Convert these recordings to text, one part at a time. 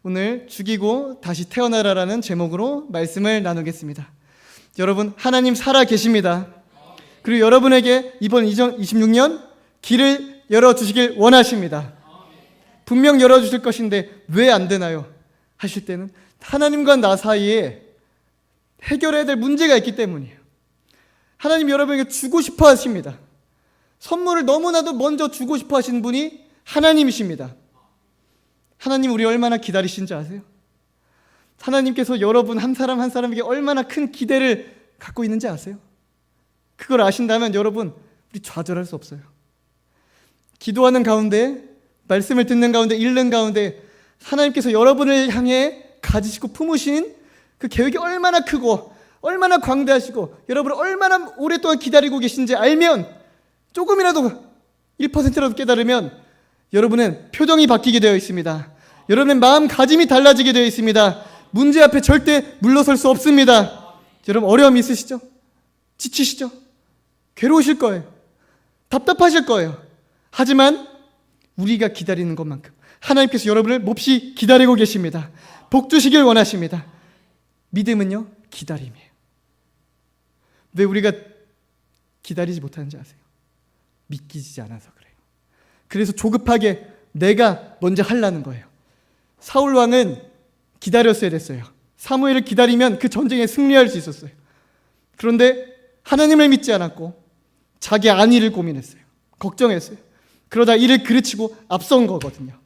오늘 죽이고 다시 태어나라라는 제목으로 말씀을 나누겠습니다. 여러분, 하나님 살아 계십니다. 그리고 여러분에게 이번 2026년 길을 열어주시길 원하십니다. 분명 열어주실 것인데 왜 안 되나요? 하실 때는 하나님과 나 사이에 해결해야 될 문제가 있기 때문이에요. 하나님 여러분에게 주고 싶어 하십니다. 선물을 너무나도 먼저 주고 싶어 하시는 분이 하나님이십니다. 하나님 우리 얼마나 기다리신지 아세요? 하나님께서 여러분 한 사람 한 사람에게 얼마나 큰 기대를 갖고 있는지 아세요? 그걸 아신다면 여러분, 우리 좌절할 수 없어요. 기도하는 가운데, 말씀을 듣는 가운데, 읽는 가운데 하나님께서 여러분을 향해 가지시고 품으신 그 계획이 얼마나 크고 얼마나 광대하시고 여러분을 얼마나 오랫동안 기다리고 계신지 알면, 조금이라도 1%라도 깨달으면 여러분은 표정이 바뀌게 되어 있습니다. 여러분의 마음가짐이 달라지게 되어 있습니다. 문제 앞에 절대 물러설 수 없습니다. 여러분 어려움 있으시죠? 지치시죠? 괴로우실 거예요. 답답하실 거예요. 하지만 우리가 기다리는 것만큼 하나님께서 여러분을 몹시 기다리고 계십니다. 복 주시길 원하십니다. 믿음은요, 기다림이에요. 왜 우리가 기다리지 못하는지 아세요? 믿기지 않아서 그래요. 그래서 조급하게 내가 먼저 하려는 거예요. 사울 왕은 기다렸어야 됐어요. 사무엘을 기다리면 그 전쟁에 승리할 수 있었어요. 그런데 하나님을 믿지 않았고 자기 안위를 고민했어요. 걱정했어요. 그러다 이를 그르치고 앞선 거거든요.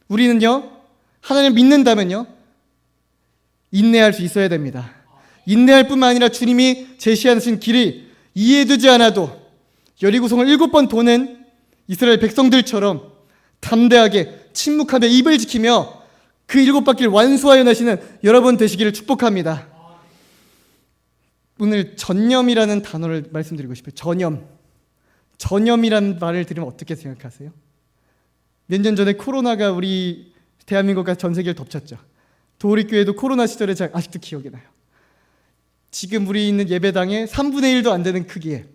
우리는요, 하나님을 믿는다면요, 인내할 수 있어야 됩니다. 인내할 뿐만 아니라 주님이 제시하신 길이 이해되지 않아도 여리고성을 7번 도는 이스라엘 백성들처럼 담대하게 침묵하며 입을 지키며 그 7바퀴를 완수하여 내시는 여러분 되시기를 축복합니다. 오늘 전념이라는 단어를 말씀드리고 싶어요. 전념이라는 말을 들으면 어떻게 생각하세요? 몇 년 전에 코로나가 우리 대한민국과 전 세계를 덮쳤죠. 도우리교회도 코로나 시절에 아직도 기억이 나요. 지금 우리 있는 예배당의 3분의 1도 안 되는 크기에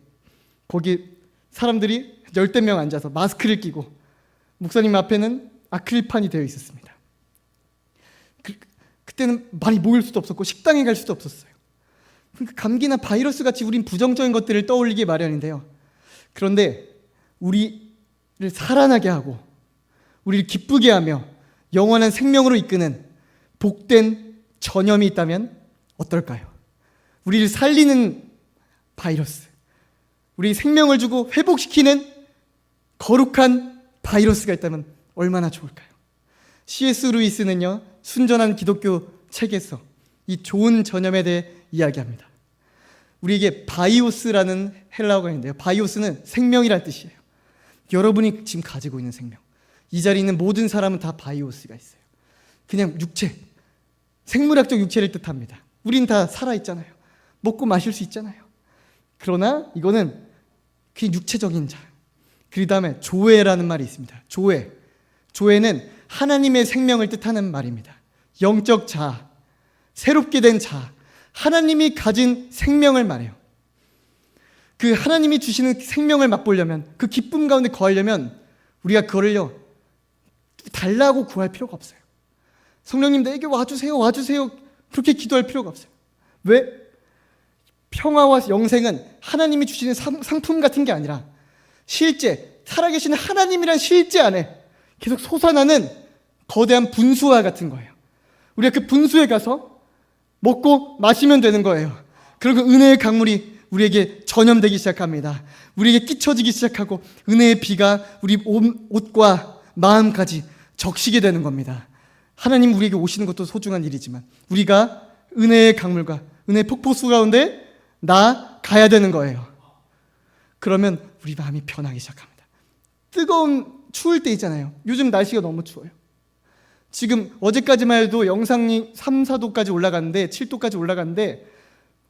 거기 사람들이 열댓 명 앉아서 마스크를 끼고 목사님 앞에는 아크릴판이 되어 있었습니다. 그때는 많이 모일 수도 없었고 식당에 갈 수도 없었어요. 그러니까 감기나 바이러스 같이 우린 부정적인 것들을 떠올리기 마련인데요. 그런데 우리를 살아나게 하고 우리를 기쁘게 하며 영원한 생명으로 이끄는 복된 전염이 있다면 어떨까요? 우리를 살리는 바이러스, 우리 생명을 주고 회복시키는 거룩한 바이러스가 있다면 얼마나 좋을까요? C.S. 루이스는요, 순전한 기독교 책에서 이 좋은 전염에 대해 이야기합니다. 우리에게 바이오스라는 헬라어가 있는데요, 바이오스는 생명이란 뜻이에요. 여러분이 지금 가지고 있는 생명, 이 자리에 있는 모든 사람은 다 바이오스가 있어요. 그냥 육체, 생물학적 육체를 뜻합니다. 우린 다 살아있잖아요. 먹고 마실 수 있잖아요. 그러나 이거는 그냥 육체적인 자. 그 다음에 조회라는 말이 있습니다. 조회는 하나님의 생명을 뜻하는 말입니다. 영적 자, 새롭게 된 자, 하나님이 가진 생명을 말해요. 그 하나님이 주시는 생명을 맛보려면, 그 기쁨 가운데 거하려면 우리가 그거를요, 달라고 구할 필요가 없어요. 성령님 내게 와주세요 그렇게 기도할 필요가 없어요. 왜? 평화와 영생은 하나님이 주시는 상품 같은 게 아니라 실제 살아계신 하나님이란 실제 안에 계속 솟아나는 거대한 분수와 같은 거예요. 우리가 그 분수에 가서 먹고 마시면 되는 거예요. 그리고 은혜의 강물이 우리에게 전염되기 시작합니다. 우리에게 끼쳐지기 시작하고 은혜의 비가 우리 옷과 마음까지 적시게 되는 겁니다. 하나님 우리에게 오시는 것도 소중한 일이지만 우리가 은혜의 강물과 은혜의 폭포수 가운데 나가야 되는 거예요. 그러면 우리 마음이 변하기 시작합니다. 추울 때 있잖아요. 요즘 날씨가 너무 추워요. 지금 어제까지만 해도 영상이 3, 4도까지 올라갔는데 7도까지 올라갔는데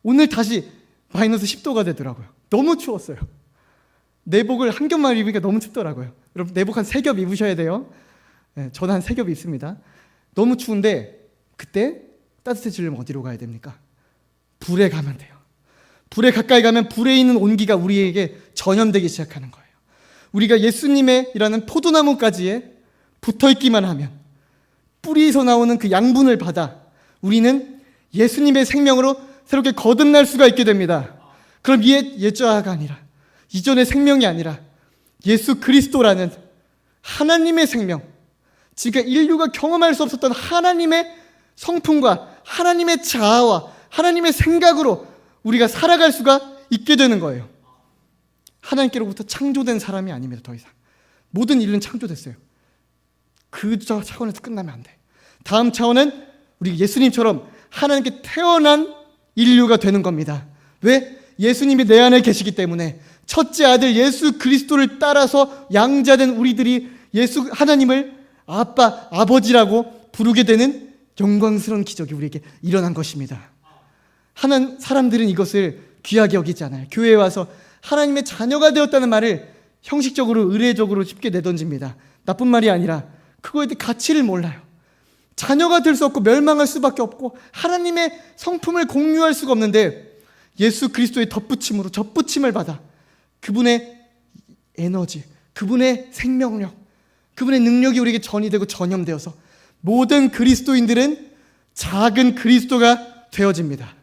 오늘 다시 마이너스 10도가 되더라고요. 너무 추웠어요. 내복을 한 겹만 입으니까 너무 춥더라고요. 여러분 내복 한 3겹 입으셔야 돼요. 네, 저는 한 3겹 입습니다. 너무 추운데 그때 따뜻해지려면 어디로 가야 됩니까? 불에 가면 돼요. 불에 가까이 가면 불에 있는 온기가 우리에게 전염되기 시작하는 거예요. 우리가 예수님의 이라는 포도나무 가지에 붙어있기만 하면 뿌리에서 나오는 그 양분을 받아 우리는 예수님의 생명으로 새롭게 거듭날 수가 있게 됩니다. 그럼 옛자가 아니라, 이전의 생명이 아니라 예수 그리스도라는 하나님의 생명, 지금 인류가 경험할 수 없었던 하나님의 성품과 하나님의 자아와 하나님의 생각으로 우리가 살아갈 수가 있게 되는 거예요. 하나님께로부터 창조된 사람이 아닙니다. 더 이상 모든 인류는 창조됐어요. 그 차원에서 끝나면 안 돼. 다음 차원은 우리 예수님처럼 하나님께 태어난 인류가 되는 겁니다. 왜? 예수님이 내 안에 계시기 때문에. 첫째 아들 예수 그리스도를 따라서 양자된 우리들이 하나님을 아빠, 아버지라고 부르게 되는 영광스러운 기적이 우리에게 일어난 것입니다. 하는 사람들은 이것을 귀하게 여기지 않아요. 교회에 와서 하나님의 자녀가 되었다는 말을 형식적으로 의례적으로 쉽게 내던집니다. 나쁜 말이 아니라 그거에 대해 가치를 몰라요. 자녀가 될 수 없고 멸망할 수밖에 없고 하나님의 성품을 공유할 수가 없는데 예수 그리스도의 덧붙임으로 접붙임을 받아 그분의 에너지, 그분의 생명력, 그분의 능력이 우리에게 전이되고 전염되어서 모든 그리스도인들은 작은 그리스도가 되어집니다.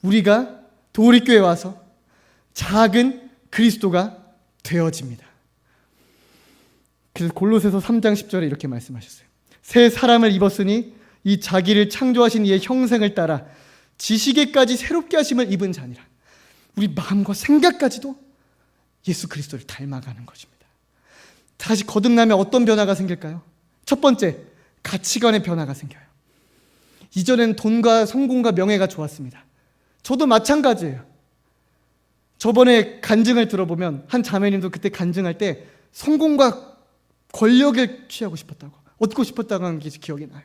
우리가 도리교회에 와서 작은 그리스도가 되어집니다. 그래서 골로새서 3장 10절에 이렇게 말씀하셨어요. 새 사람을 입었으니 이 자기를 창조하신 이의 형상을 따라 지식에까지 새롭게 하심을 입은 자니라. 우리 마음과 생각까지도 예수 그리스도를 닮아가는 것입니다. 다시 거듭나면 어떤 변화가 생길까요? 첫 번째, 가치관의 변화가 생겨요. 이전에는 돈과 성공과 명예가 좋았습니다. 저도 마찬가지예요. 저번에 간증을 들어보면 한 자매님도 그때 간증할 때 성공과 권력을 취하고 싶었다고, 얻고 싶었다고 하는 게 기억이 나요.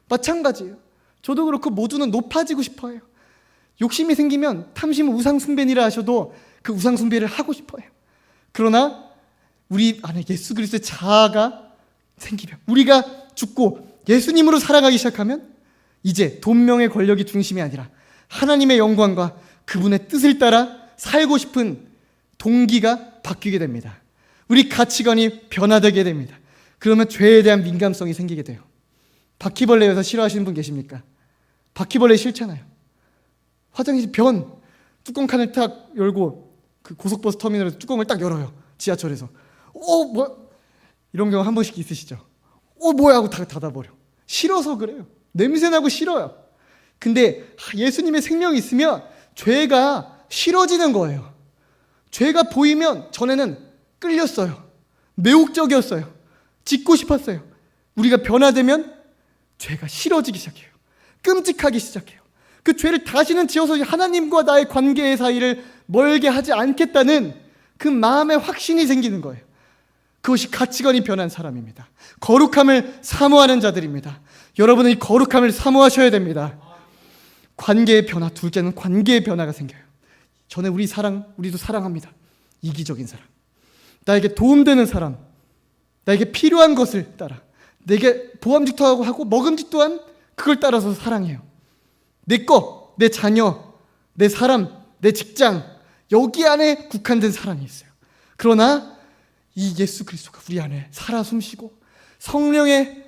마찬가지예요. 저도 그렇고 모두는 높아지고 싶어요. 욕심이 생기면 탐심은 우상숭배니라 하셔도 그 우상숭배를 하고 싶어요. 그러나 우리 안에 예수 그리스도의 자아가 생기면, 우리가 죽고 예수님으로 살아가기 시작하면 이제 돈, 명예, 권력이 중심이 아니라 하나님의 영광과 그분의 뜻을 따라 살고 싶은 동기가 바뀌게 됩니다. 우리 가치관이 변화되게 됩니다. 그러면 죄에 대한 민감성이 생기게 돼요. 바퀴벌레 여기서 싫어하시는 분 계십니까? 바퀴벌레 싫잖아요. 화장실 변 뚜껑 칸을 딱 열고 그 고속버스 터미널에서 뚜껑을 딱 열어요. 지하철에서. 뭐야? 이런 경우 한 번씩 있으시죠? 뭐야? 하고 다 닫아버려. 싫어서 그래요. 냄새나고 싫어요. 근데 예수님의 생명이 있으면 죄가 싫어지는 거예요. 죄가 보이면 전에는 끌렸어요. 매혹적이었어요. 짓고 싶었어요. 우리가 변화되면 죄가 싫어지기 시작해요. 끔찍하기 시작해요. 그 죄를 다시는 지어서 하나님과 나의 관계의 사이를 멀게 하지 않겠다는 그 마음의 확신이 생기는 거예요. 그것이 가치관이 변한 사람입니다. 거룩함을 사모하는 자들입니다. 여러분은 이 거룩함을 사모하셔야 됩니다. 관계의 변화, 둘째는 관계의 변화가 생겨요. 전에 우리도 사랑합니다. 이기적인 사람, 나에게 도움되는 사람, 나에게 필요한 것을 따라, 내게 보암직도 하고 먹음직 또한 그걸 따라서 사랑해요. 내 거, 내 자녀, 내 사람, 내 직장, 여기 안에 국한된 사랑이 있어요. 그러나 이 예수 그리스도가 우리 안에 살아 숨쉬고 성령의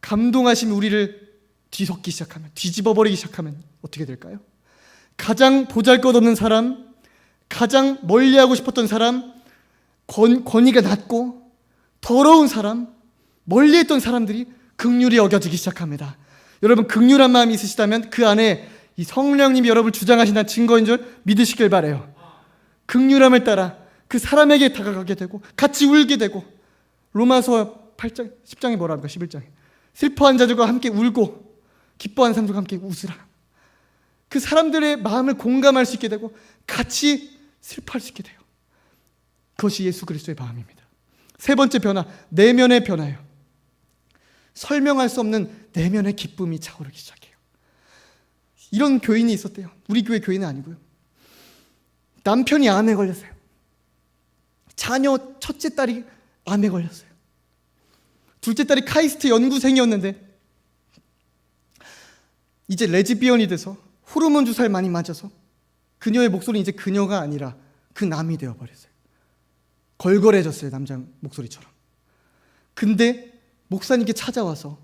감동하심이 우리를 뒤섞기 시작하면, 뒤집어버리기 시작하면 어떻게 될까요? 가장 보잘것없는 사람, 가장 멀리하고 싶었던 사람, 권위가 낮고 더러운 사람, 멀리했던 사람들이 긍휼히 여겨지기 시작합니다. 여러분, 긍휼한 마음이 있으시다면 그 안에 이 성령님이 여러분을 주장하신다는 증거인 줄 믿으시길 바라요. 긍휼함을 따라 그 사람에게 다가가게 되고 같이 울게 되고, 로마서 8장, 10장에 뭐라 합니까? 11장에 슬퍼한 자들과 함께 울고 기뻐하는 사람들과 함께 웃으라. 그 사람들의 마음을 공감할 수 있게 되고 같이 슬퍼할 수 있게 돼요. 그것이 예수 그리스도의 마음입니다. 세 번째 변화, 내면의 변화예요. 설명할 수 없는 내면의 기쁨이 차오르기 시작해요. 이런 교인이 있었대요. 우리 교회 교인은 아니고요. 남편이 암에 걸렸어요. 자녀 첫째 딸이 암에 걸렸어요. 둘째 딸이 카이스트 연구생이었는데 이제 레즈비언이 돼서 호르몬 주사를 많이 맞아서 그녀의 목소리는 이제 그녀가 아니라 그 남이 되어버렸어요. 걸걸해졌어요. 남자 목소리처럼. 근데 목사님께 찾아와서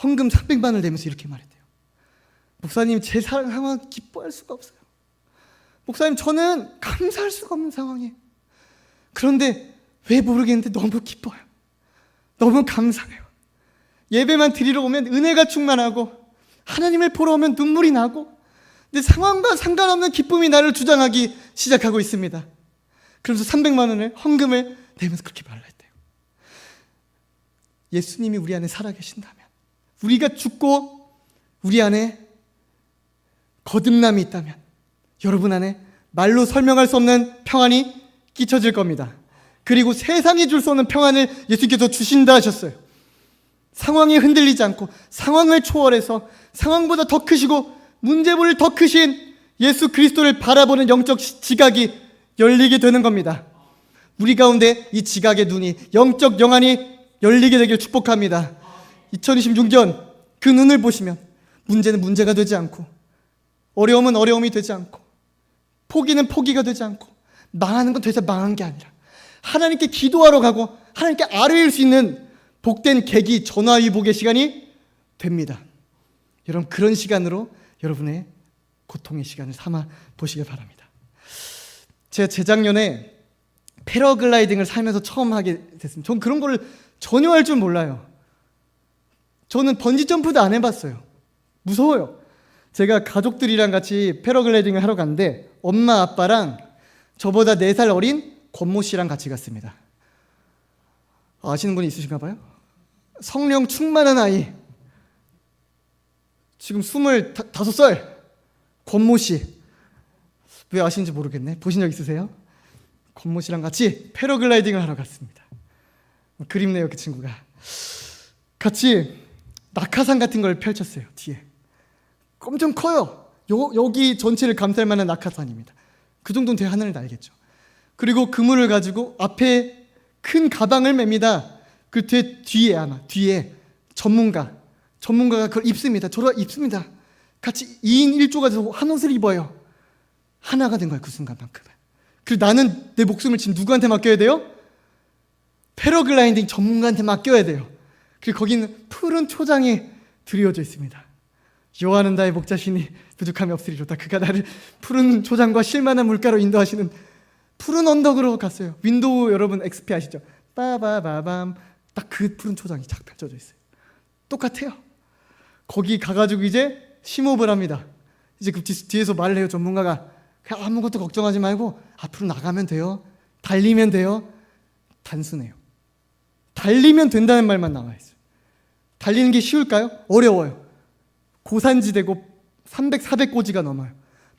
헌금 300만 원을 내면서 이렇게 말했대요. 목사님, 제 상황 기뻐할 수가 없어요. 목사님, 저는 감사할 수가 없는 상황이에요. 그런데 왜 모르겠는데 너무 기뻐요. 너무 감사해요. 예배만 드리러 오면 은혜가 충만하고 하나님을 보러 오면 눈물이 나고 내 상황과 상관없는 기쁨이 나를 주장하기 시작하고 있습니다. 그러면서 300만 원을 헌금을 내면서 그렇게 말을 했대요. 예수님이 우리 안에 살아계신다면, 우리가 죽고 우리 안에 거듭남이 있다면 여러분 안에 말로 설명할 수 없는 평안이 끼쳐질 겁니다. 그리고 세상이 줄 수 없는 평안을 예수께서 주신다 하셨어요. 상황이 흔들리지 않고 상황을 초월해서 상황보다 더 크시고 문제보다 더 크신 예수 그리스도를 바라보는 영적 지각이 열리게 되는 겁니다. 우리 가운데 이 지각의 눈이, 영적 영안이 열리게 되길 축복합니다. 2026년 그 눈을 보시면 문제는 문제가 되지 않고, 어려움은 어려움이 되지 않고, 포기는 포기가 되지 않고, 망하는 건 되게 망한 게 아니라 하나님께 기도하러 가고 하나님께 아뢰일 수 있는 복된 계기, 전화위복의 시간이 됩니다. 여러분, 그런 시간으로 여러분의 고통의 시간을 삼아 보시길 바랍니다. 제가 재작년에 패러글라이딩을 살면서 처음 하게 됐습니다. 전 그런 거를 전혀 할 줄 몰라요. 저는 번지점프도 안 해봤어요. 무서워요. 제가 가족들이랑 같이 패러글라이딩을 하러 갔는데 엄마 아빠랑 저보다 4살 어린 권모 씨랑 같이 갔습니다. 아시는 분이 있으신가 봐요? 성령 충만한 아이, 지금 25살 권모 씨. 왜 아시는지 모르겠네. 보신 적 있으세요? 권모 씨랑 같이 패러글라이딩을 하러 갔습니다. 그립네요, 그 친구가. 같이 낙하산 같은 걸 펼쳤어요. 뒤에 엄청 커요. 여기 전체를 감쌀 만한 낙하산입니다. 그 정도는 돼야 하늘을 날겠죠. 그리고 그물을 가지고 앞에 큰 가방을 맵니다. 그 뒤에 전문가가 그걸 입습니다. 저러 입습니다. 같이 2인 1조가 돼서 한 옷을 입어요. 하나가 된 거예요, 그 순간만큼은. 그리고 나는 내 목숨을 지금 누구한테 맡겨야 돼요? 패러글라이딩 전문가한테 맡겨야 돼요. 그리고 거기는 푸른 초장이 드리워져 있습니다. 여호와는 나의 목자시니 부족함이 없으리로다. 그가 나를 푸른 초장과 쉴만한 물가로 인도하시는 푸른 언덕으로 갔어요. 윈도우 여러분 XP 아시죠? 빠바바밤, 딱 그 푸른 초장이 쫙 펼쳐져 있어요. 똑같아요. 거기 가가지고 이제 심호흡을 합니다. 이제 그 뒤에서 말을 해요. 전문가가 그냥 아무것도 걱정하지 말고 앞으로 나가면 돼요. 달리면 돼요. 단순해요. 달리면 된다는 말만 나와 있어요. 달리는 게 쉬울까요? 어려워요. 고산지대고 300, 400고지가 넘어요.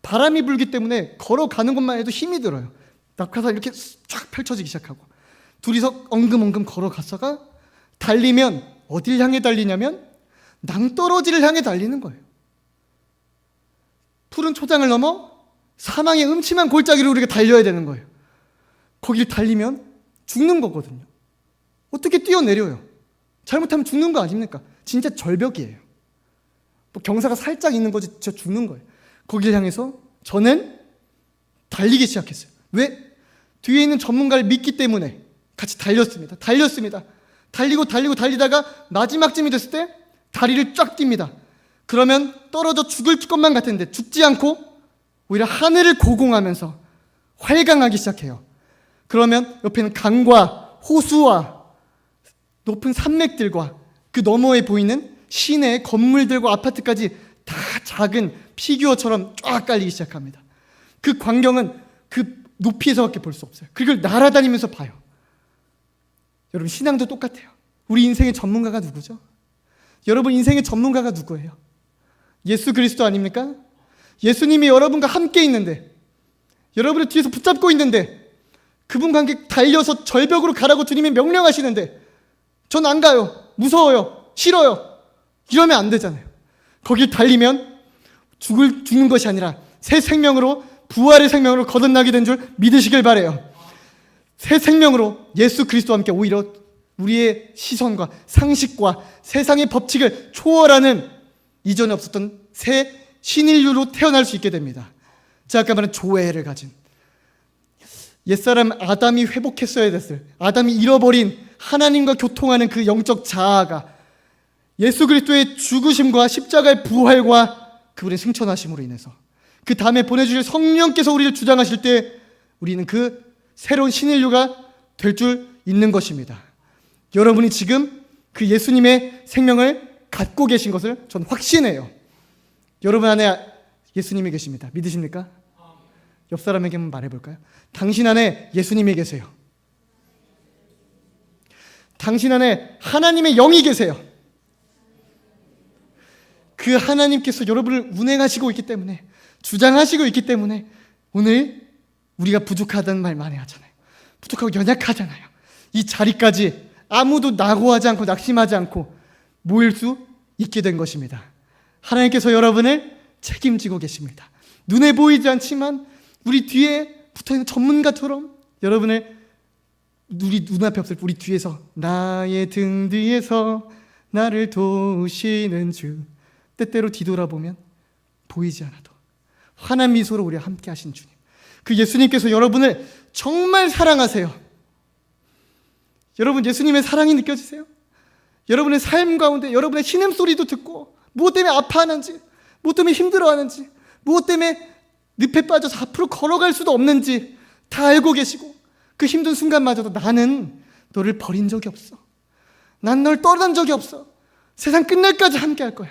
바람이 불기 때문에 걸어가는 것만 해도 힘이 들어요. 낙하산 이렇게 쫙 펼쳐지기 시작하고 둘이서 엉금엉금 걸어갔다가 달리면 어딜 향해 달리냐면 낭떠러지를 향해 달리는 거예요. 푸른 초장을 넘어 사망의 음침한 골짜기로 우리가 달려야 되는 거예요. 거기를 달리면 죽는 거거든요. 어떻게 뛰어내려요? 잘못하면 죽는 거 아닙니까? 진짜 절벽이에요. 뭐 경사가 살짝 있는 거지 진짜 죽는 거예요. 거기를 향해서 저는 달리기 시작했어요. 왜? 뒤에 있는 전문가를 믿기 때문에 같이 달렸습니다. 달리다가 마지막쯤이 됐을 때 다리를 쫙 띱니다. 그러면 떨어져 죽을 것만 같은데 죽지 않고 오히려 하늘을 고공하면서 활강하기 시작해요. 그러면 옆에는 강과 호수와 높은 산맥들과 그 너머에 보이는 시내 건물들과 아파트까지 다 작은 피규어처럼 쫙 깔리기 시작합니다. 그 광경은 그 높이에서밖에 볼 수 없어요. 그걸 날아다니면서 봐요. 여러분, 신앙도 똑같아요. 우리 인생의 전문가가 누구죠? 여러분 인생의 전문가가 누구예요? 예수 그리스도 아닙니까? 예수님이 여러분과 함께 있는데, 여러분을 뒤에서 붙잡고 있는데, 그분과 함께 달려서 절벽으로 가라고 주님이 명령하시는데 전 안 가요. 무서워요. 싫어요. 이러면 안 되잖아요. 거길 달리면 죽는 것이 아니라 새 생명으로, 부활의 생명으로 거듭나게 된 줄 믿으시길 바라요. 새 생명으로 예수 그리스도와 함께 오히려 우리의 시선과 상식과 세상의 법칙을 초월하는 이전에 없었던 새 신인류로 태어날 수 있게 됩니다. 제가 아까 말한 조회를 가진 옛사람 아담이 회복했어야 됐을, 아담이 잃어버린 하나님과 교통하는 그 영적 자아가 예수 그리스도의 죽으심과 십자가의 부활과 그분의 승천하심으로 인해서 그 다음에 보내주실 성령께서 우리를 주장하실 때 우리는 그 새로운 신인류가 될 줄 있는 것입니다. 여러분이 지금 그 예수님의 생명을 갖고 계신 것을 저는 확신해요. 여러분 안에 예수님이 계십니다. 믿으십니까? 옆 사람에게 한번 말해볼까요? 당신 안에 예수님이 계세요. 당신 안에 하나님의 영이 계세요. 그 하나님께서 여러분을 운행하시고 있기 때문에, 주장하시고 있기 때문에 오늘 우리가 부족하다는 말 많이 하잖아요. 부족하고 연약하잖아요. 이 자리까지 아무도 낙오하지 않고 낙심하지 않고 모일 수 있게 된 것입니다. 하나님께서 여러분을 책임지고 계십니다. 눈에 보이지 않지만 우리 뒤에 붙어있는 전문가처럼 여러분을 우리 눈앞에 없을 우리 뒤에서 나의 등 뒤에서 나를 도우시는 주, 때때로 뒤돌아보면 보이지 않아도 환한 미소로 우리와 함께 하신 주님, 그 예수님께서 여러분을 정말 사랑하세요. 여러분 예수님의 사랑이 느껴지세요? 여러분의 삶 가운데 여러분의 신음소리도 듣고 무엇 때문에 아파하는지, 무엇 때문에 힘들어하는지, 무엇 때문에 늪에 빠져서 앞으로 걸어갈 수도 없는지 다 알고 계시고 그 힘든 순간마저도 나는 너를 버린 적이 없어. 난 널 떠난 적이 없어. 세상 끝날까지 함께 할 거야.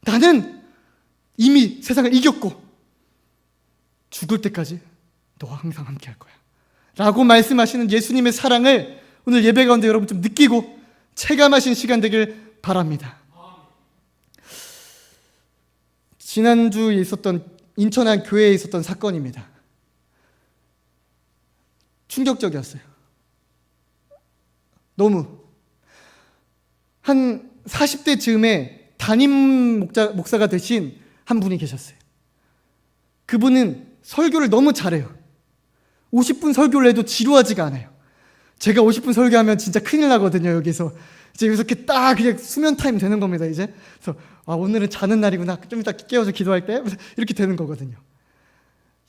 나는 이미 세상을 이겼고 죽을 때까지 너와 항상 함께 할 거야 라고 말씀하시는 예수님의 사랑을 오늘 예배 가운데 여러분 좀 느끼고 체감하신 시간 되길 바랍니다. 지난주에 있었던 인천 한 교회에 있었던 사건입니다. 충격적이었어요. 너무 한 40대 즈음에 담임 목사가 되신 한 분이 계셨어요. 그분은 설교를 너무 잘해요. 50분 설교를 해도 지루하지가 않아요. 제가 50분 설교하면 진짜 큰일 나거든요. 여기서 이제 이렇게 딱 그냥 수면 타임 되는 겁니다. 이제 그래서 오늘은 자는 날이구나. 좀 이따 깨워서 기도할 때 이렇게 되는 거거든요.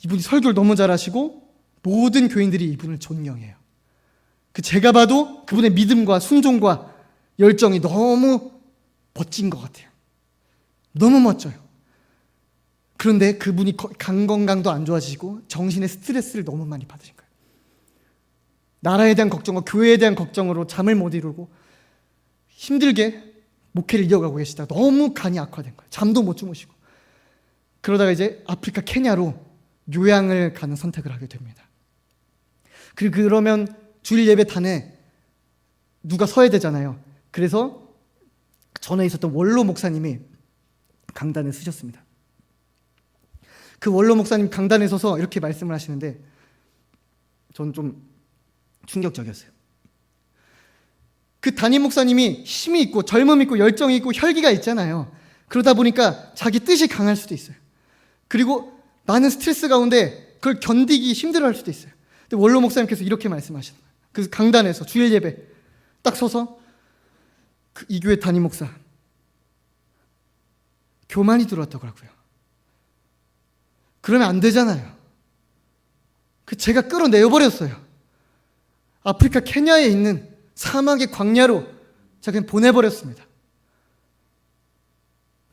이분이 설교를 너무 잘하시고 모든 교인들이 이분을 존경해요. 제가 봐도 그분의 믿음과 순종과 열정이 너무 멋진 것 같아요. 너무 멋져요. 그런데 그분이 간 건강도 안 좋아지고 정신의 스트레스를 너무 많이 받으신 거예요. 나라에 대한 걱정과 교회에 대한 걱정으로 잠을 못 이루고 힘들게 목회를 이어가고 계시다가 너무 간이 악화된 거예요. 잠도 못 주무시고. 그러다가 이제 아프리카 케냐로 요양을 가는 선택을 하게 됩니다. 그러면 주일 예배단에 누가 서야 되잖아요. 그래서 전에 있었던 원로 목사님이 강단에 서셨습니다. 그 원로 목사님 강단에 서서 이렇게 말씀을 하시는데 저는 좀 충격적이었어요. 그 담임 목사님이 힘이 있고 젊음이 있고 열정이 있고 혈기가 있잖아요. 그러다 보니까 자기 뜻이 강할 수도 있어요. 그리고 많은 스트레스 가운데 그걸 견디기 힘들어할 수도 있어요. 근데 원로 목사님께서 이렇게 말씀하시는 거예요. 그래서 강단에서 주일 예배 딱 서서 이 교회 담임 목사 교만이 들어왔다고 하고요. 그러면 안 되잖아요. 제가 끌어내버렸어요. 아프리카 케냐에 있는 사막의 광야로 제가 그냥 보내버렸습니다.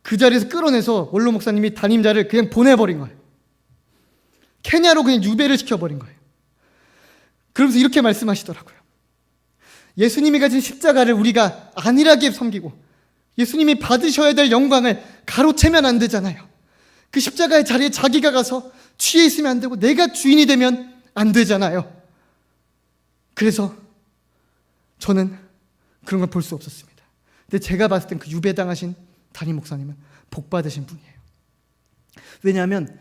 그 자리에서 끌어내서 원로 목사님이 담임자를 그냥 보내버린 거예요. 케냐로 그냥 유배를 시켜버린 거예요. 그러면서 이렇게 말씀하시더라고요. 예수님이 가진 십자가를 우리가 안일하게 섬기고 예수님이 받으셔야 될 영광을 가로채면 안 되잖아요. 그 십자가의 자리에 자기가 가서 취해 있으면 안 되고 내가 주인이 되면 안 되잖아요. 그래서 저는 그런 걸 볼 수 없었습니다. 근데 제가 봤을 땐 그 유배당하신 담임 목사님은 복 받으신 분이에요. 왜냐하면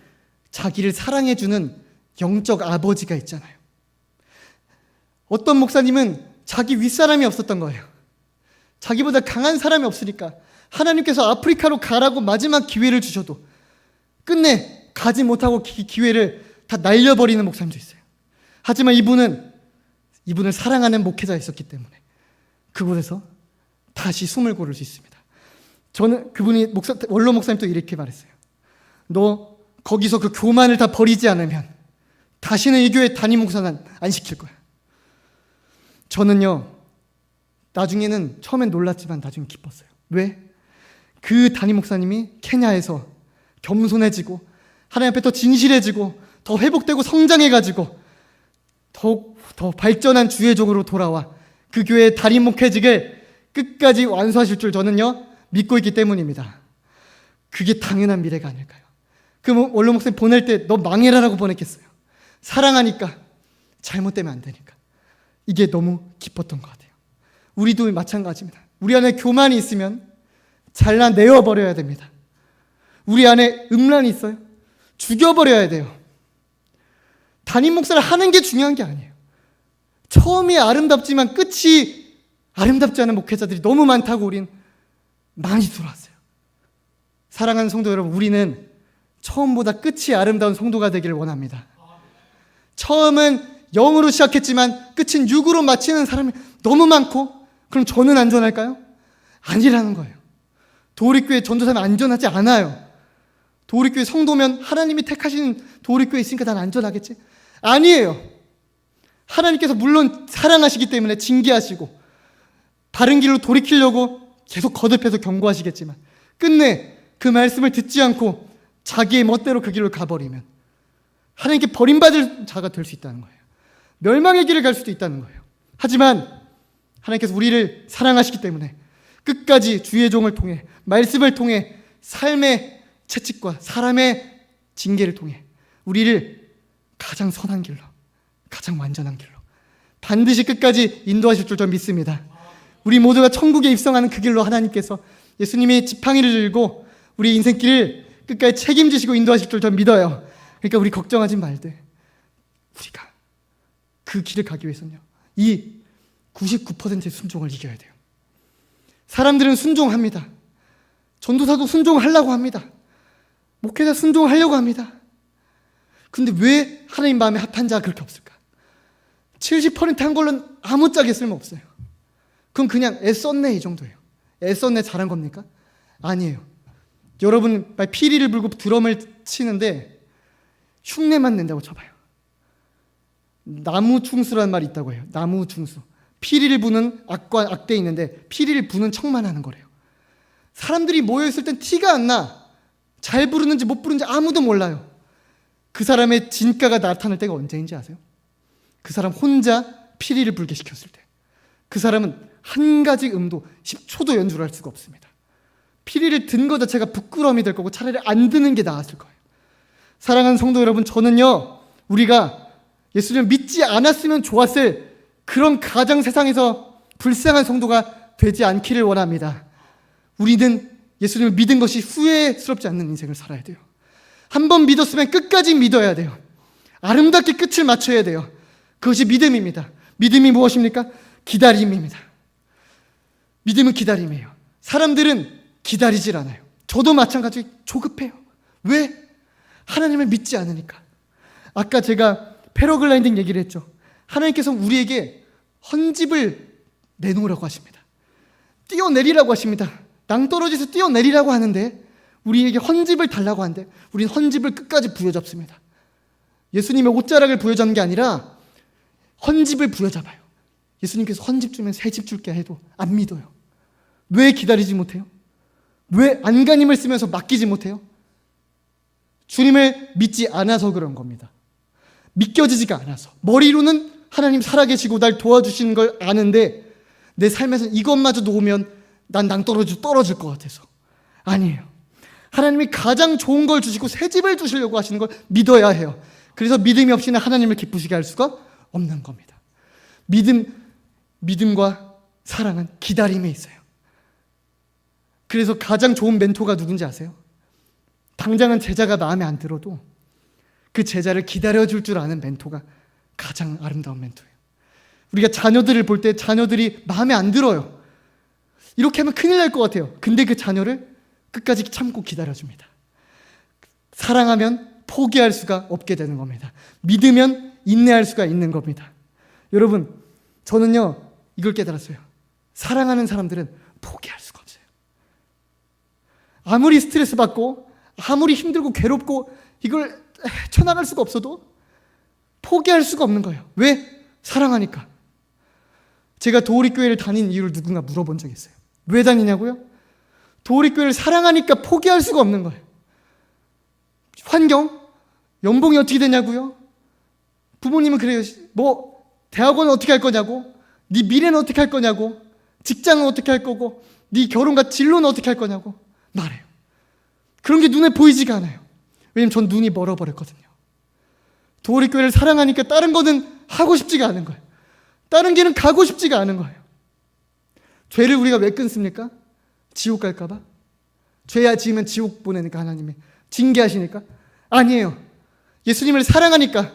자기를 사랑해주는 영적 아버지가 있잖아요. 어떤 목사님은 자기 윗사람이 없었던 거예요. 자기보다 강한 사람이 없으니까 하나님께서 아프리카로 가라고 마지막 기회를 주셔도 끝내 가지 못하고 기회를 다 날려버리는 목사님도 있어요. 하지만 이분을 사랑하는 목회자가 있었기 때문에 그곳에서 다시 숨을 고를 수 있습니다. 저는 그분이 원로 목사님 또 이렇게 말했어요. 너 거기서 그 교만을 다 버리지 않으면 다시는 이 교회 담임 목사는 안 시킬 거야. 저는요, 나중에는 처음엔 놀랐지만 나중에 기뻤어요. 왜? 그 담임 목사님이 케냐에서 겸손해지고 하나님 앞에 더 진실해지고 더 회복되고 성장해가지고 더 발전한 주의종으로 돌아와 그 교회의 담임 목회직을 끝까지 완수하실 줄 저는요 믿고 있기 때문입니다. 그게 당연한 미래가 아닐까요? 그 원로 목사님 보낼 때 너 망해라라고 보냈겠어요? 사랑하니까, 잘못되면 안 되니까. 이게 너무 기뻤던 것 같아요. 우리도 마찬가지입니다. 우리 안에 교만이 있으면 잘라내어 버려야 됩니다. 우리 안에 음란이 있어요? 죽여버려야 돼요. 담임 목사를 하는 게 중요한 게 아니에요. 처음이 아름답지만 끝이 아름답지 않은 목회자들이 너무 많다고 우린 많이 들어왔어요. 사랑하는 성도 여러분, 우리는 처음보다 끝이 아름다운 성도가 되기를 원합니다. 처음은 0으로 시작했지만 끝은 6으로 마치는 사람이 너무 많고, 그럼 저는 안전할까요? 아니라는 거예요. 도우리교회 전도사는 안전하지 않아요. 도우리교회 성도면 하나님이 택하신 도우리교회에 있으니까 난 안전하겠지? 아니에요. 하나님께서 물론 사랑하시기 때문에 징계하시고 바른 길로 돌이키려고 계속 거듭해서 경고하시겠지만 끝내 그 말씀을 듣지 않고 자기의 멋대로 그 길로 가버리면 하나님께 버림받을 자가 될 수 있다는 거예요. 멸망의 길을 갈 수도 있다는 거예요. 하지만 하나님께서 우리를 사랑하시기 때문에 끝까지 주의 종을 통해, 말씀을 통해, 삶의 채찍과 사람의 징계를 통해 우리를 가장 선한 길로, 가장 완전한 길로 반드시 끝까지 인도하실 줄 저는 믿습니다. 우리 모두가 천국에 입성하는 그 길로 하나님께서 예수님이 지팡이를 들고 우리 인생길을 끝까지 책임지시고 인도하실 줄 저는 믿어요. 그러니까 우리 걱정하지 말되 우리가 그 길을 가기 위해서는요, 이 99%의 순종을 이겨야 돼요. 사람들은 순종합니다. 전도사도 순종하려고 합니다. 목회자 순종하려고 합니다. 근데 왜 하나님 마음에 합한 자가 그렇게 없을까? 70%한 걸로는 아무짝에 쓸모없어요. 그건 그냥 애썼네 이 정도예요. 애썼네 잘한 겁니까? 아니에요. 여러분 피리를 불고 드럼을 치는데 흉내만 낸다고 쳐봐요. 나무 충수라는 말이 있다고 해요. 나무 충수. 피리를 부는 악과 악대 있는데 피리를 부는 척만 하는 거래요. 사람들이 모여있을 땐 티가 안 나. 잘 부르는지 못 부르는지 아무도 몰라요. 그 사람의 진가가 나타날 때가 언제인지 아세요? 그 사람 혼자 피리를 불게 시켰을 때. 그 사람은 한 가지 음도 10초도 연주를 할 수가 없습니다. 피리를 든 것 자체가 부끄러움이 될 거고 차라리 안 드는 게 나았을 거예요. 사랑하는 성도 여러분, 저는요, 우리가 예수님을 믿지 않았으면 좋았을 그런 가장 세상에서 불쌍한 성도가 되지 않기를 원합니다. 우리는 예수님을 믿은 것이 후회스럽지 않는 인생을 살아야 돼요. 한 번 믿었으면 끝까지 믿어야 돼요. 아름답게 끝을 맞춰야 돼요. 그것이 믿음입니다. 믿음이 무엇입니까? 기다림입니다. 믿음은 기다림이에요. 사람들은 기다리질 않아요. 저도 마찬가지 조급해요. 왜? 하나님을 믿지 않으니까. 아까 제가 패러글라이딩 얘기를 했죠. 하나님께서 우리에게 헌집을 내놓으라고 하십니다. 뛰어내리라고 하십니다. 낭떠러지에서 뛰어내리라고 하는데 우리에게 헌집을 달라고 하는데 우리는 헌집을 끝까지 부여잡습니다. 예수님의 옷자락을 부여잡는 게 아니라 헌집을 부여잡아요. 예수님께서 헌집 주면 새 집 줄게 해도 안 믿어요. 왜 기다리지 못해요? 왜 안간힘을 쓰면서 맡기지 못해요? 주님을 믿지 않아서 그런 겁니다. 믿겨지지가 않아서. 머리로는 하나님 살아계시고 날 도와주시는 걸 아는데 내 삶에서 이것마저 놓으면 난 낭떠러지 떨어질 것 같아서. 아니에요. 하나님이 가장 좋은 걸 주시고 새 집을 주시려고 하시는 걸 믿어야 해요. 그래서 믿음이 없이는 하나님을 기쁘시게 할 수가 없는 겁니다. 믿음과 사랑은 기다림에 있어요. 그래서 가장 좋은 멘토가 누군지 아세요? 당장은 제자가 마음에 안 들어도 그 제자를 기다려줄 줄 아는 멘토가 가장 아름다운 멘토예요. 우리가 자녀들을 볼 때 자녀들이 마음에 안 들어요. 이렇게 하면 큰일 날 것 같아요. 근데 그 자녀를 끝까지 참고 기다려줍니다. 사랑하면 포기할 수가 없게 되는 겁니다. 믿으면 인내할 수가 있는 겁니다. 여러분, 저는요 이걸 깨달았어요. 사랑하는 사람들은 포기할 수가 없어요. 아무리 스트레스 받고 아무리 힘들고 괴롭고 이걸 헤쳐나갈 수가 없어도 포기할 수가 없는 거예요. 왜? 사랑하니까. 제가 도우리교회를 다닌 이유를 누군가 물어본 적이 있어요. 왜 다니냐고요? 도우리교회를 사랑하니까 포기할 수가 없는 거예요. 환경, 연봉이 어떻게 되냐고요? 부모님은 그래요. 뭐 대학원은 어떻게 할 거냐고, 네 미래는 어떻게 할 거냐고, 직장은 어떻게 할 거고, 네 결혼과 진로는 어떻게 할 거냐고 말해요. 그런 게 눈에 보이지가 않아요. 왜냐면 전 눈이 멀어버렸거든요. 도우리교회를 사랑하니까 다른 거는 하고 싶지가 않은 거예요. 다른 길은 가고 싶지가 않은 거예요. 죄를 우리가 왜 끊습니까? 지옥 갈까 봐? 죄야 지으면 지옥 보내니까 하나님이 징계하시니까? 아니에요. 예수님을 사랑하니까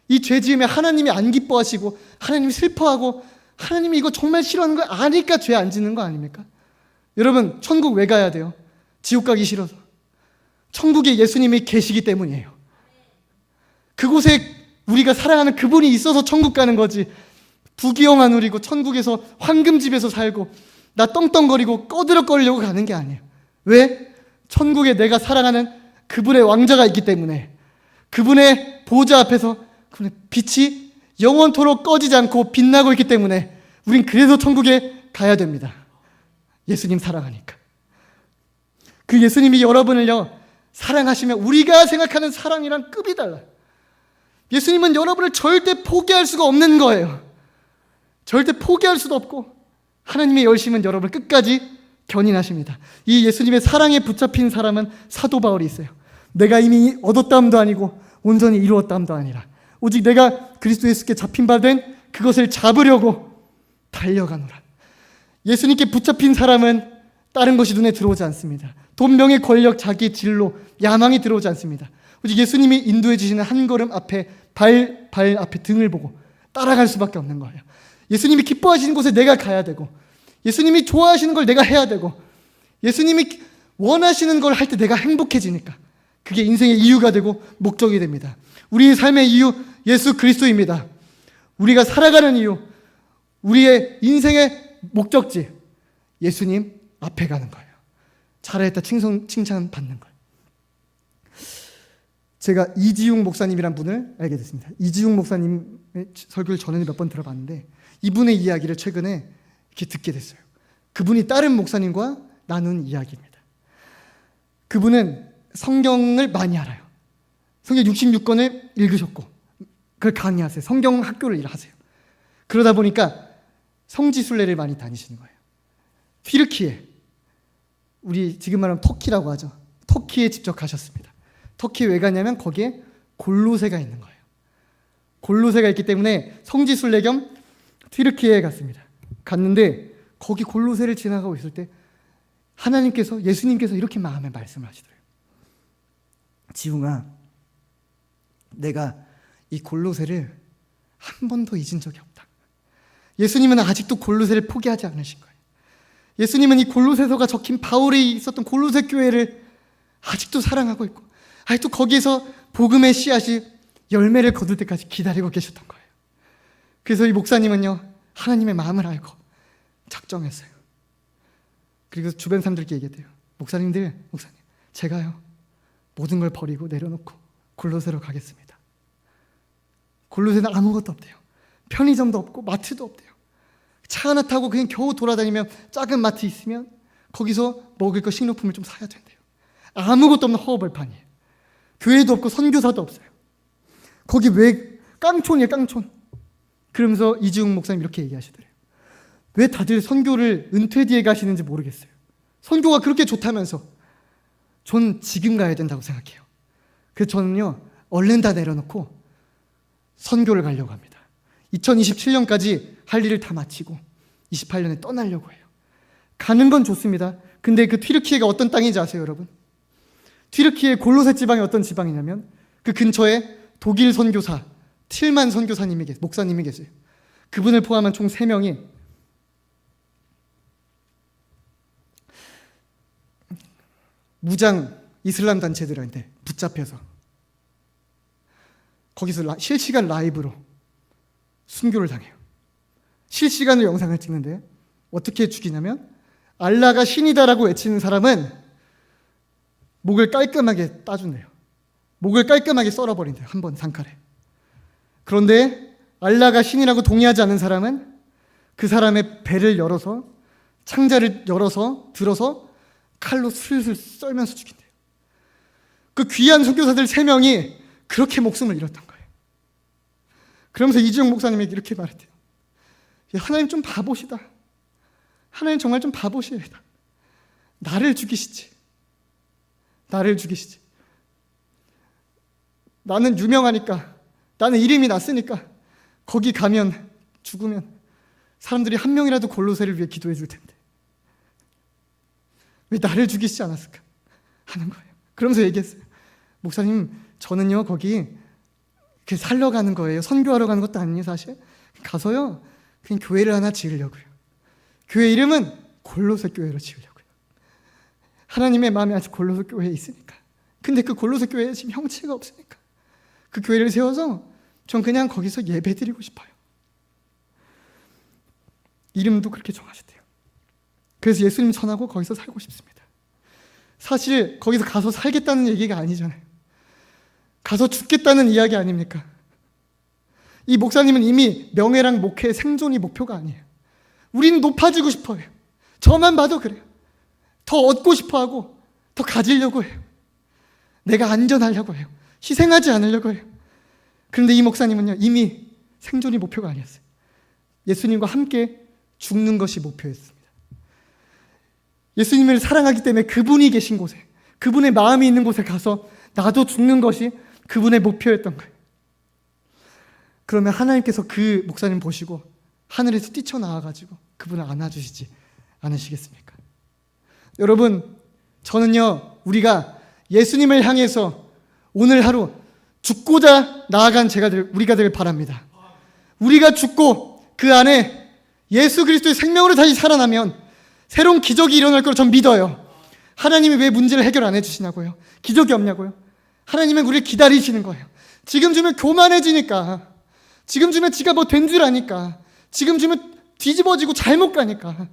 이 죄 지으면 하나님이 안 기뻐하시고 하나님이 슬퍼하고 하나님이 이거 정말 싫어하는 거 아니까 죄 안 짓는 거 아닙니까? 여러분, 천국 왜 가야 돼요? 지옥 가기 싫어서. 천국에 예수님이 계시기 때문이에요. 그곳에 우리가 사랑하는 그분이 있어서 천국 가는 거지. 부귀영 안 누리고 천국에서 황금집에서 살고 나 떵떵거리고 꺼드럭거리려고 가는 게 아니에요. 왜? 천국에 내가 사랑하는 그분의 왕자가 있기 때문에, 그분의 보좌 앞에서 그분의 빛이 영원토록 꺼지지 않고 빛나고 있기 때문에 우린 그래서 천국에 가야 됩니다. 예수님 사랑하니까. 그 예수님이 여러분을요 사랑하시면 우리가 생각하는 사랑이랑 급이 달라요. 예수님은 여러분을 절대 포기할 수가 없는 거예요. 절대 포기할 수도 없고 하나님의 열심은 여러분을 끝까지 견인하십니다. 이 예수님의 사랑에 붙잡힌 사람은 사도 바울이 있어요. 내가 이미 얻었다함도 아니고 온전히 이루었다함도 아니라 오직 내가 그리스도 예수께 잡힌 바 된 그것을 잡으려고 달려가노라. 예수님께 붙잡힌 사람은 다른 것이 눈에 들어오지 않습니다. 돈, 명예, 권력, 자기 진로, 야망이 들어오지 않습니다. 오직 예수님이 인도해 주시는 한 걸음 앞에 발 앞에 등을 보고 따라갈 수밖에 없는 거예요. 예수님이 기뻐하시는 곳에 내가 가야 되고, 예수님이 좋아하시는 걸 내가 해야 되고, 예수님이 원하시는 걸 할 때 내가 행복해지니까 그게 인생의 이유가 되고 목적이 됩니다. 우리의 삶의 이유, 예수 그리스도입니다. 우리가 살아가는 이유, 우리의 인생의 목적지, 예수님 앞에 가는 거예요. 잘했다 칭찬 받는 거예요. 제가 이지웅 목사님이란 분을 알게 됐습니다. 이지웅 목사님의 설교를 전에는 몇 번 들어봤는데 이분의 이야기를 최근에 이렇게 듣게 됐어요. 그분이 다른 목사님과 나눈 이야기입니다. 그분은 성경을 많이 알아요. 성경 66권을 읽으셨고 그걸 강의하세요. 성경 학교를 하세요. 그러다 보니까 성지순례를 많이 다니시는 거예요. 튀르키예, 우리 지금 말하면 터키라고 하죠. 터키에 직접 가셨습니다. 터키에 왜 가냐면 거기에 골로새가 있는 거예요. 골로새가 있기 때문에 성지순례 겸 튀르키예에 갔습니다. 갔는데 거기 골로새를 지나가고 있을 때 하나님께서, 예수님께서 이렇게 마음에 말씀을 하시더래요. 지웅아, 내가 이 골로새를 한 번도 잊은 적이 없다. 예수님은 아직도 골로새를 포기하지 않으신 거예요. 예수님은 이 골로새서가 적힌 바울이 있었던 골로새 교회를 아직도 사랑하고 있고 아직도 거기에서 복음의 씨앗이 열매를 거둘 때까지 기다리고 계셨던 거예요. 그래서 이 목사님은요 하나님의 마음을 알고 작정했어요. 그리고 주변 사람들께 얘기했대요. 목사님 제가요 모든 걸 버리고 내려놓고 골로새로 가겠습니다. 골로새는 아무것도 없대요. 편의점도 없고 마트도 없대요. 차 하나 타고 그냥 겨우 돌아다니면 작은 마트 있으면 거기서 먹을 거 식료품을 좀 사야 된대요. 아무것도 없는 허허벌판이에요. 교회도 없고 선교사도 없어요. 거기 왜 깡촌이에요, 깡촌. 그러면서 이지웅 목사님 이렇게 얘기하시더래요. 왜 다들 선교를 은퇴 뒤에 가시는지 모르겠어요. 선교가 그렇게 좋다면서. 전 지금 가야 된다고 생각해요. 그래서 저는요 얼른 다 내려놓고 선교를 가려고 합니다. 2027년까지 할 일을 다 마치고 28년에 떠나려고 해요. 가는 건 좋습니다. 근데 그 튀르키예가 어떤 땅인지 아세요, 여러분? 튀르키예 골로새 지방이 어떤 지방이냐면 그 근처에 독일 선교사 틸만 목사님이 계세요. 그분을 포함한 총 3명이 무장 이슬람 단체들한테 붙잡혀서 거기서 실시간 라이브로 순교를 당해요. 실시간으로 영상을 찍는데 어떻게 죽이냐면 알라가 신이다라고 외치는 사람은 목을 깔끔하게 따준대요. 목을 깔끔하게 썰어버린대요. 한 번 상칼에. 그런데 알라가 신이라고 동의하지 않는 사람은 그 사람의 배를 열어서 창자를 열어서 들어서 칼로 슬슬 썰면서 죽인대요. 그 귀한 선교사들 3명이 그렇게 목숨을 잃었던 거예요. 그러면서 이주영 목사님에게 이렇게 말했대요. 하나님 좀 바보시다. 하나님 정말 좀 바보시다. 나를 죽이시지. 나를 죽이시지. 나는 유명하니까, 나는 이름이 났으니까 거기 가면, 죽으면 사람들이 한 명이라도 골로새를 위해 기도해 줄 텐데 왜 나를 죽이시지 않았을까 하는 거예요. 그러면서 얘기했어요. 목사님, 저는요 거기 이렇게 살러 가는 거예요. 선교하러 가는 것도 아니에요. 사실 가서요 그냥 교회를 하나 지으려고요. 교회 이름은 골로새 교회로 지으려고요. 하나님의 마음이 아직 골로새 교회에 있으니까. 근데 그 골로새 교회에 지금 형체가 없으니까 그 교회를 세워서 전 그냥 거기서 예배 드리고 싶어요. 이름도 그렇게 정하셨대요. 그래서 예수님 전하고 거기서 살고 싶습니다. 사실 거기서 가서 살겠다는 얘기가 아니잖아요. 가서 죽겠다는 이야기 아닙니까? 이 목사님은 이미 명예랑 목회, 생존이 목표가 아니에요. 우리는 높아지고 싶어요. 저만 봐도 그래요. 더 얻고 싶어하고 더 가지려고 해요. 내가 안전하려고 해요. 희생하지 않으려고 해요. 그런데 이 목사님은요 이미 생존이 목표가 아니었어요. 예수님과 함께 죽는 것이 목표였습니다. 예수님을 사랑하기 때문에 그분이 계신 곳에, 그분의 마음이 있는 곳에 가서 나도 죽는 것이 그분의 목표였던 거예요. 그러면 하나님께서 그 목사님 보시고 하늘에서 뛰쳐나와가지고 그분을 안아주시지 않으시겠습니까? 여러분, 저는요 우리가 예수님을 향해서 오늘 하루 죽고자 나아간 우리가 되길 바랍니다. 우리가 죽고 그 안에 예수 그리스도의 생명으로 다시 살아나면 새로운 기적이 일어날 거로 전 믿어요. 하나님이 왜 문제를 해결 안 해주시냐고요? 기적이 없냐고요? 하나님은 우리를 기다리시는 거예요. 지금 주면 교만해지니까, 지금 주면 지가 뭐 된 줄 아니까, 지금 주면 뒤집어지고 잘못 가니까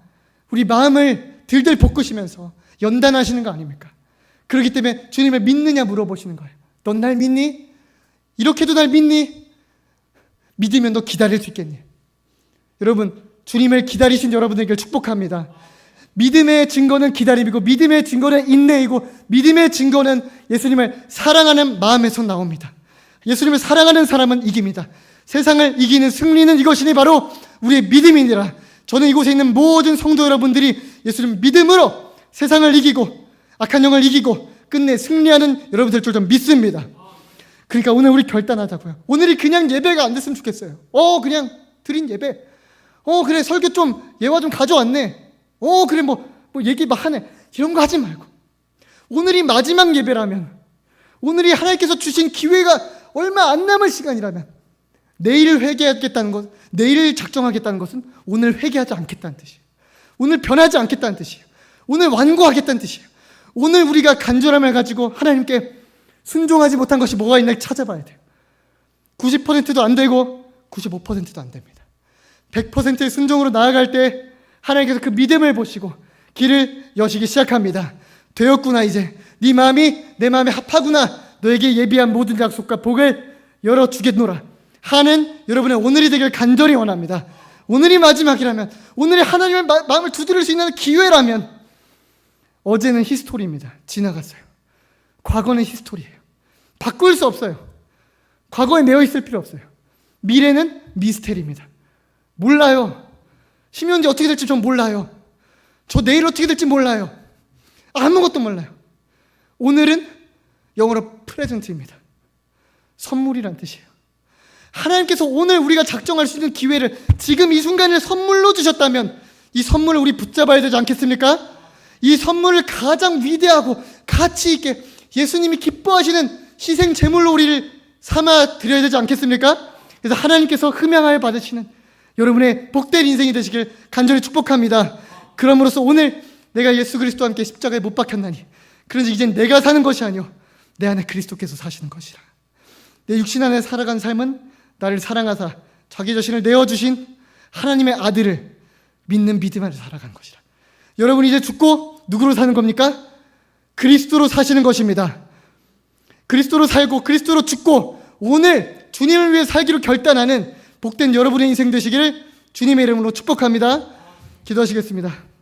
우리 마음을 들들 볶으시면서 연단하시는 거 아닙니까? 그렇기 때문에 주님을 믿느냐 물어보시는 거예요. 넌 날 믿니? 이렇게도 날 믿니? 믿으면 너 기다릴 수 있겠니? 여러분, 주님을 기다리신 여러분들에게 축복합니다. 믿음의 증거는 기다림이고, 믿음의 증거는 인내이고, 믿음의 증거는 예수님을 사랑하는 마음에서 나옵니다. 예수님을 사랑하는 사람은 이깁니다. 세상을 이기는 승리는 이것이니 바로 우리의 믿음이니라. 저는 이곳에 있는 모든 성도 여러분들이 예수님 믿음으로 세상을 이기고 악한 영을 이기고 끝내 승리하는 여러분들 줄 좀 믿습니다. 그러니까 오늘 우리 결단하자고요. 오늘이 그냥 예배가 안 됐으면 좋겠어요. 그냥 드린 예배. 그래, 설교 좀 예화 좀 가져왔네. 그래, 뭐 얘기 막 하네. 이런 거 하지 말고, 오늘이 마지막 예배라면, 오늘이 하나님께서 주신 기회가 얼마 안 남은 시간이라면, 내일을 회개하겠다는 것, 내일을 작정하겠다는 것은 오늘 회개하지 않겠다는 뜻이에요. 오늘 변하지 않겠다는 뜻이에요. 오늘 완고하겠다는 뜻이에요. 오늘 우리가 간절함을 가지고 하나님께 순종하지 못한 것이 뭐가 있나 찾아봐야 돼요. 90%도 안 되고 95%도 안 됩니다. 100%의 순종으로 나아갈 때 하나님께서 그 믿음을 보시고 길을 여시기 시작합니다. 되었구나, 이제 네 마음이 내 마음에 합하구나, 너에게 예비한 모든 약속과 복을 열어주겠노라 하는 여러분의 오늘이 되길 간절히 원합니다. 오늘이 마지막이라면, 오늘이 하나님의 마음을 두드릴 수 있는 기회라면, 어제는 히스토리입니다. 지나갔어요. 과거는 히스토리예요. 바꿀 수 없어요. 과거에 매여 있을 필요 없어요. 미래는 미스테리입니다. 몰라요. 10년 뒤 어떻게 될지 전 몰라요. 저 내일 어떻게 될지 몰라요. 아무것도 몰라요. 오늘은 영어로 프레젠트입니다. 선물이란 뜻이에요. 하나님께서 오늘 우리가 작정할 수 있는 기회를 지금 이 순간을 선물로 주셨다면 이 선물을 우리 붙잡아야 되지 않겠습니까? 이 선물을 가장 위대하고 가치 있게 예수님이 기뻐하시는 희생 제물로 우리를 삼아 드려야 되지 않겠습니까? 그래서 하나님께서 흠양하여 받으시는 여러분의 복된 인생이 되시길 간절히 축복합니다. 그럼으로써 오늘 내가 예수 그리스도와 함께 십자가에 못 박혔나니 그런지 이젠 내가 사는 것이 아니요 내 안에 그리스도께서 사시는 것이라. 내 육신 안에 살아간 삶은 나를 사랑하사 자기 자신을 내어주신 하나님의 아들을 믿는 믿음 안에 살아간 것이라. 여러분, 이제 죽고 누구로 사는 겁니까? 그리스도로 사시는 것입니다. 그리스도로 살고 그리스도로 죽고 오늘 주님을 위해 살기로 결단하는 복된 여러분의 인생 되시기를 주님의 이름으로 축복합니다. 기도하시겠습니다.